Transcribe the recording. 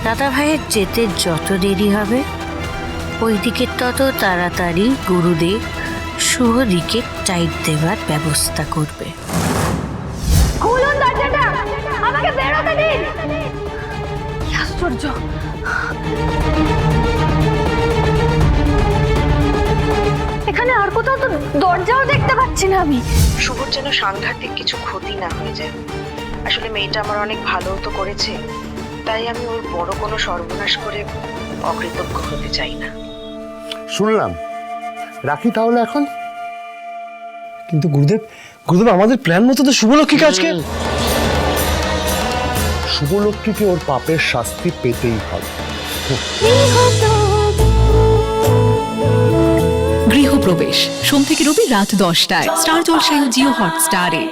দাদা ভাইয়ের যেতে যত দেরি হবে ওইদিকে তত তাড়াতাড়ি গুরুদেব শুভদিকে টাইট দেওয়ার ব্যবস্থা করবে। খুলুন দরজাটা, আমাকে বেরোতে দিন। কি আশ্চর্য! এখানে আর কোথাও তো দরজাও দেখতে পাচ্ছি না আমি। শুভর যেন সাংঘাতিক কিছু ক্ষতি না হয়ে যায়। আসলে মেয়েটা আমার অনেক ভালো তো করেছে, তাই আমি ওর বড় কোনো সর্বনাশ করে অকৃতজ্ঞ হতে চাই না। শুনলাম, রাখি তাহলে এখন। কিন্তু গুরুদেব, গুরুদেব আমাদের প্ল্যান মতো তো শুভলক্ষ্মীকে আজকে, শুভলক্ষ্মীকে ওর পাপের শাস্তি পেতেই হবে। গৃহপ্রবেশ সোম থেকে রবি রাত 10টায় স্টার জলসায় ও জিও হটস্টারে।